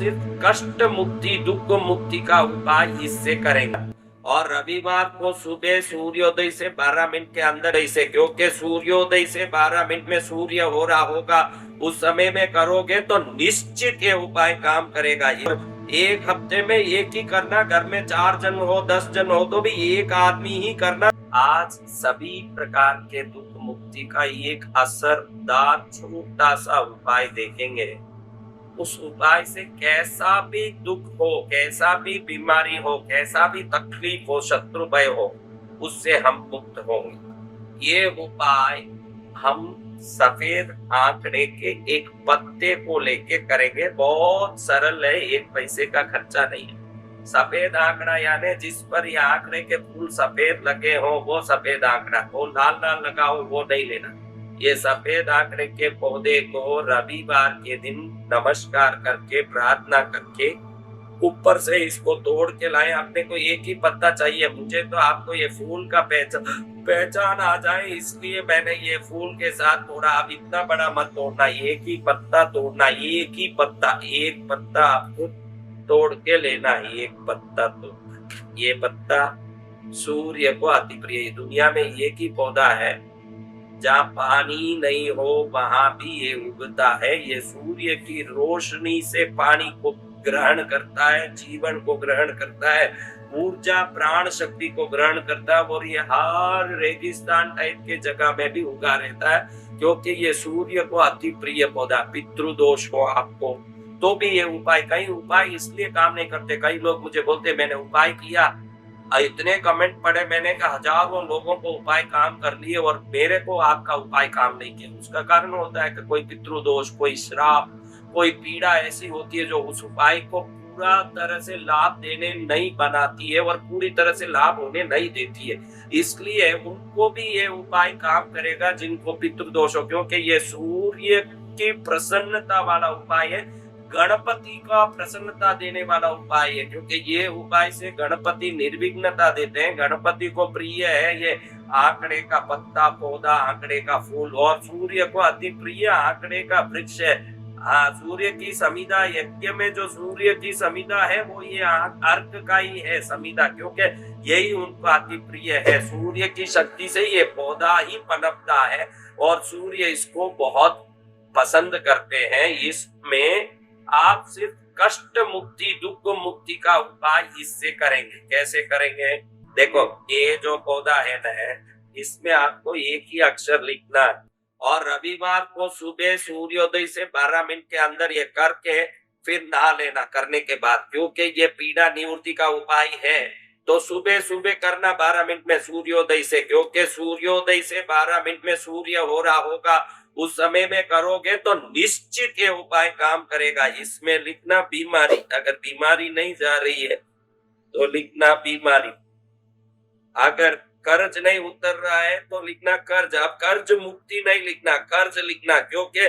सिर्फ कष्ट मुक्ति दुख मुक्ति का उपाय इससे करेंगे। और रविवार को सुबह सूर्योदय से 12 मिनट के अंदर इसे, क्योंकि सूर्योदय से 12 मिनट में सूर्य हो रहा होगा, उस समय में करोगे तो निश्चित ये उपाय काम करेगा। एक हफ्ते में एक ही करना, घर में 4 जन हो 10 जन हो तो भी एक आदमी ही करना। आज सभी प्रकार के दुख मुक्ति का एक असरदार छोटा सा उपाय देखेंगे। उस उपाय से कैसा भी दुख हो, कैसा भी बीमारी हो, कैसा भी तकलीफ हो, शत्रु भय हो, उससे हम मुक्त होंगे। ये उपाय हम सफेद आंकड़े के एक पत्ते को लेके करेंगे। बहुत सरल है, 1 पैसे का खर्चा नहीं है। सफेद आंकड़ा यानी जिस पर ये आंकड़े के फूल सफेद लगे हो वो सफेद आंकड़ा, वो लाल लाल लगा हो वो नहीं लेना। ये सफेद आंकड़े के पौधे को रविवार के दिन नमस्कार करके, प्रार्थना करके, ऊपर से इसको तोड़ के लाए। अपने को एक ही पत्ता चाहिए, मुझे तो आपको ये फूल का पहचान आ जाए इसलिए मैंने ये फूल के साथ तोड़ा। अब इतना बड़ा मत तोड़ना, एक ही पत्ता तोड़ना, एक ही पत्ता, एक पत्ता आपको तोड़ के लेना है, एक पत्ता। तो ये पत्ता सूर्य को अति प्रिय। दुनिया में एक ही पौधा है जहाँ पानी नहीं हो वहां भी ये उगता है। ये सूर्य की रोशनी से पानी को ग्रहण करता है, जीवन को ग्रहण करता है, ऊर्जा प्राण शक्ति को ग्रहण करता है। और ये हर रेगिस्तान टाइप के जगह में भी उगा रहता है, क्योंकि ये सूर्य को अति प्रिय पौधा। पितृदोष हो आपको तो भी ये उपाय, कई उपाय इसलिए काम नहीं करते। कई लोग मुझे बोलते मैंने उपाय किया, इतने कमेंट पढ़े मैंने कहा हजारों लोगों को उपाय काम कर लिए और मेरे को आपका उपाय काम नहीं किया। उसका कारण होता है कि कोई पितृदोष, कोई श्राप, कोई पीड़ा ऐसी होती है जो उस उपाय को पूरा तरह से लाभ देने नहीं बनाती है और पूरी तरह से लाभ होने नहीं देती है। इसलिए उनको भी ये उपाय काम करेगा जिनको पितृदोष हो, क्योंकि ये सूर्य की प्रसन्नता वाला उपाय है, गणपति का प्रसन्नता देने वाला उपाय है। क्योंकि ये उपाय से गणपति निर्विघ्नता देते हैं, गणपति को प्रिय है ये आंकड़े का पत्ता, पौधा, आंकड़े का फूल। और सूर्य को अति प्रिय आंकड़े का वृक्ष है। सूर्य की समिधा, यज्ञ में जो सूर्य की समिधा है वो ये अर्क का ही है समिधा, क्योंकि यही उनको अति प्रिय है। सूर्य की शक्ति से ये पौधा ही पनपता है और सूर्य इसको बहुत पसंद करते हैं। इसमें आप सिर्फ कष्ट मुक्ति दुख मुक्ति का उपाय इससे करेंगे। कैसे करेंगे? देखो, ये जो पौधा है ना, इसमें आपको एक ही अक्षर लिखना है और रविवार को सुबह सूर्योदय से 12 मिनट के अंदर ये करके फिर नहा लेना। करने के बाद, क्योंकि ये पीड़ा निवृत्ति का उपाय है, तो सुबह सुबह करना 12 मिनट में सूर्योदय से, क्योंकि सूर्योदय से 12 मिनट में सूर्य हो रहा होगा, उस समय में करोगे तो निश्चित ये उपाय काम करेगा। इसमें लिखना बीमारी, अगर बीमारी नहीं जा रही है तो लिखना बीमारी। अगर कर्ज नहीं उतर रहा है तो लिखना कर्ज। अब कर्ज मुक्ति नहीं लिखना, कर्ज लिखना, क्योंकि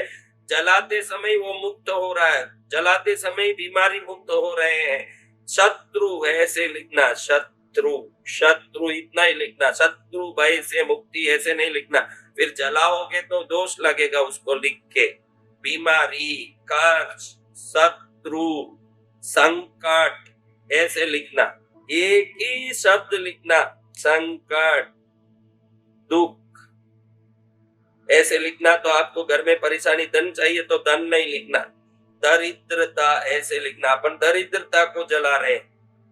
जलाते समय वो मुक्त हो रहा है, जलाते समय बीमारी मुक्त हो रहे हैं। शत्रु ऐसे लिखना, शत्रु, शत्रु इतना ही लिखना, शत्रु भय से मुक्ति ऐसे नहीं लिखना। फिर जलाओगे तो दोष लगेगा उसको लिख के। बीमारी, कर्ज, शत्रु, संकट ऐसे लिखना, एक ही शब्द लिखना, संकट, दुख ऐसे लिखना। तो आपको घर में परेशानी, धन चाहिए तो धन नहीं लिखना, दरिद्रता ऐसे लिखना। अपन दरिद्रता को जला रहे,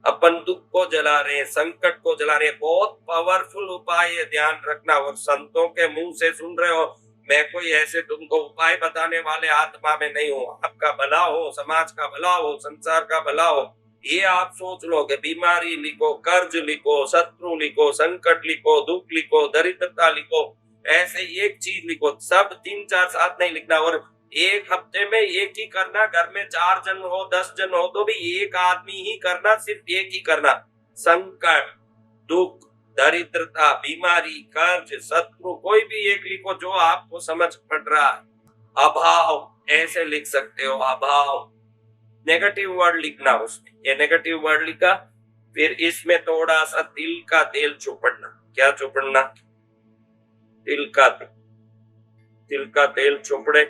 अपन दुख को जला रहे, संकट को जला रहे। बहुत पावरफुल उपाय है, ध्यान रखना। और संतों के मुंह से सुन रहे हो, मैं कोई ऐसे तुमको उपाय बताने वाले आत्मा में नहीं हूँ। आपका भला हो, समाज का भला हो, संसार का भला हो, ये आप सोच लो। कि बीमारी लिखो, कर्ज लिखो, शत्रु लिखो, संकट लिखो, दुख लिखो, दरिद्रता लिखो, ऐसे एक चीज लिखो। सब 3 4 7 नहीं लिखना। और एक हफ्ते में एक ही करना, घर में 4 जन हो 10 जन हो तो भी एक आदमी ही करना, सिर्फ एक ही करना। संकट, दुख, दरिद्रता, बीमारी, कर्ज, शत्रु, कोई भी एक लिखो जो आपको समझ पड़ रहा है। अभाव ऐसे लिख सकते हो, अभाव। नेगेटिव वर्ड लिखना उसमें, ये नेगेटिव वर्ड लिखा। फिर इसमें थोड़ा सा तिल का तेल चुपड़ना। क्या चुपड़ना? तिल का तेल। तिल का तेल चुपड़े।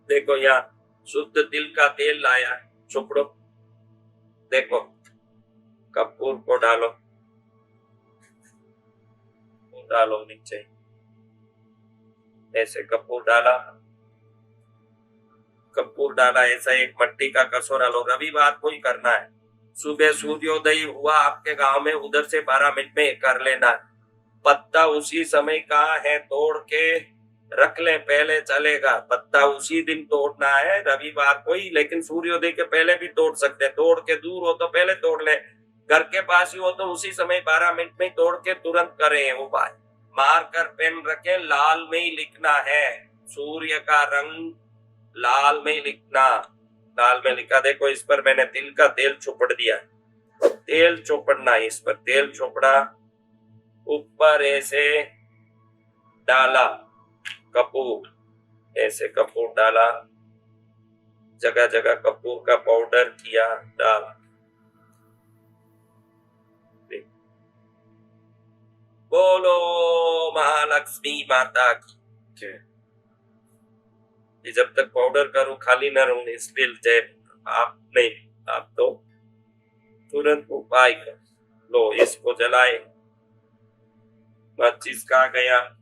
देखो यहाँ शुद्ध तिल का तेल लाया है, चुपड़ो, देखो कपूर को डालो, डालो नीचे, ऐसे कपूर डाला, कपूर डाला, ऐसा एक मट्टी का कटोरा लो। रविवार को ही करना है, सुबह सूर्योदय हुआ आपके गांव में, उधर से 12 मिनट में कर लेना है। पत्ता उसी समय का है, तोड़ के रख ले, पहले चलेगा। पत्ता उसी दिन तोड़ना है रविवार को ही, लेकिन सूर्योदय के पहले भी तोड़ सकते हैं। तोड़ के दूर हो तो पहले तोड़ ले, घर के पास ही हो तो उसी समय 12 मिनट में तोड़ के तुरंत करें उपाय। मार्कर पेन रखे, लाल में ही लिखना है, सूर्य का रंग लाल में ही लिखना। लाल में लिखा, देखो इस पर मैंने तिल का तेल चोपड़ दिया, तेल चोपड़ना, इस पर तेल चोपड़ा, ऊपर ऐसे डाला कपूर, ऐसे कपूर डाला, जगह जगह कपूर का पाउडर किया, डाल। बोलो महालक्ष्मी माता की। जब तक पाउडर करूं खाली न रहूं, इसलिए जय आप नहीं, आप तो तुरंत उपाय कर लो। इसको जलाए, माचिस का गया,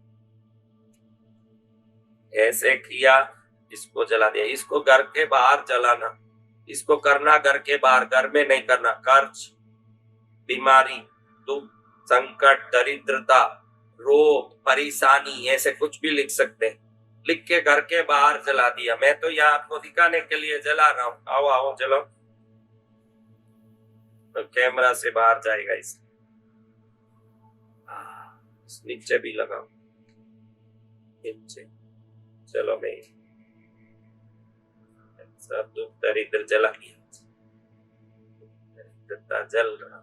ऐसे किया, इसको जला दिया। इसको घर के बाहर जलाना, इसको करना घर के बाहर, घर में नहीं करना। कर्ज, बीमारी, दुख, संकट, दरिद्रता, रोग, परेशानी, ऐसे कुछ भी लिख सकते हैं, लिख के घर के बाहर जला दिया। मैं तो यहाँ आपको दिखाने के लिए जला रहा हूँ, आओ आओ चलो, तो कैमरा से बाहर जाएगा। इस नीचे भी लगाओ, नीचे, चलो मैं सब दुख दरिद्र जला दिया, दरिद्रता जल रहा,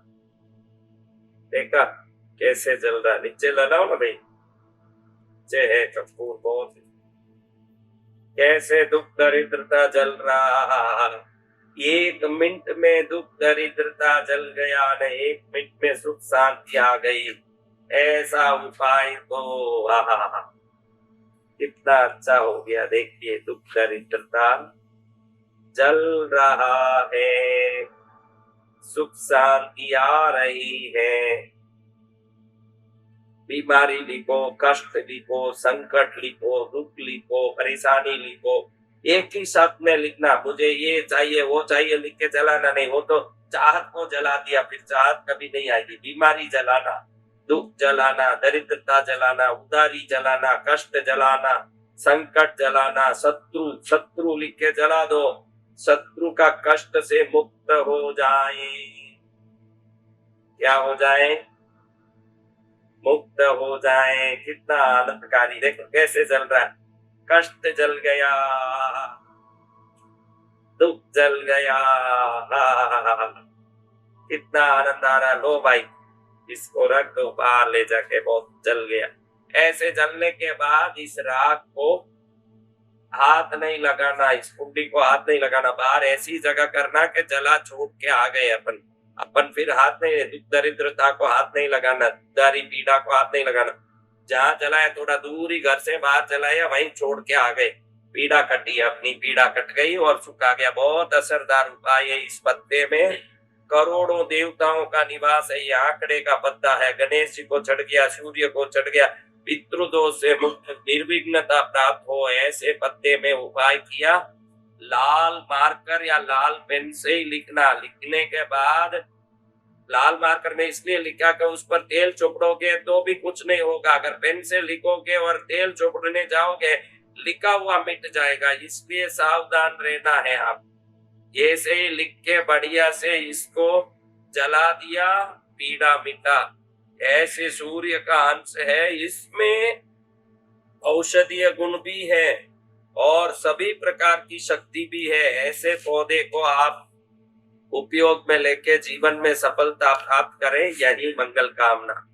देखा कैसे जल रहा, नीचे लगाओ ना भाई, नीचे है कपूर बहुत, कैसे दुख दरिद्रता जल रहा। 1 मिनट में दुख दरिद्रता जल गया न, 1 मिनट में सुख शांति आ गई। ऐसा उपाय तो कितना अच्छा हो गया। देखिए दुख दरिद्रता जल रहा है, सुख शांति आ रही है। बीमारी लिखो, कष्ट लिखो, संकट लिखो, दुख लिखो, परेशानी लिखो, एक ही साथ में लिखना। मुझे ये चाहिए वो चाहिए लिख के जलाना नहीं, वो तो चाहत को जला दिया, फिर चाहत कभी नहीं आएगी। बीमारी जलाना, दुख जलाना, दरिद्रता जलाना, उदारी जलाना, कष्ट जलाना, संकट जलाना, शत्रु लिख के जला दो, शत्रु का कष्ट से मुक्त हो जाए। क्या हो जाए? मुक्त हो जाए। कितना आनंदकारी, देखो कैसे जल रहा है। कष्ट जल गया, दुख जल गया, कितना आनंद आ रहा। लो भाई इसको रख दो बाहर ले जाके, बहुत जल गया। ऐसे जलने के बाद इस राख को हाथ नहीं लगाना, इस कुंडी को हाथ नहीं लगाना, बाहर ऐसी जगह करना कि जला छोड़ के आ गए अपन फिर हाथ नहीं, दुख दरिद्रता को हाथ नहीं लगाना, दारी पीड़ा को हाथ नहीं लगाना। जहाँ जलाया थोड़ा दूर ही, घर से बाहर जलाया, वहीं छोड़ के आ गए। पीड़ा कटी, अपनी पीड़ा कट गई और सुख आ गया। बहुत असरदार उपाय है। इस पत्ते में करोड़ों देवताओं का निवास है। ये आंकड़े का पत्ता है। गणेश जी को चढ़ गया, सूर्य को चढ़ गया, पितृदोष से मुक्त, निर्विघ्नता प्राप्त हो, ऐसे पत्ते में उपाय किया। लाल मार्कर या लाल पेन से ही लिखना। लिखने के बाद लाल मार्कर में इसलिए लिखा कि उस पर तेल चोपड़ोगे तो भी कुछ नहीं होगा। अगर पेन से लिखोगे और तेल चोपड़ने जाओगे, लिखा हुआ मिट जाएगा, इसलिए सावधान रहना है। आप ये से ही लिख के बढ़िया से इसको जला दिया, पीड़ा मिटा। ऐसे सूर्य का अंश है, इसमें औषधीय गुण भी है और सभी प्रकार की शक्ति भी है। ऐसे पौधे को आप उपयोग में लेके जीवन में सफलता प्राप्त करें, यही मंगल कामना।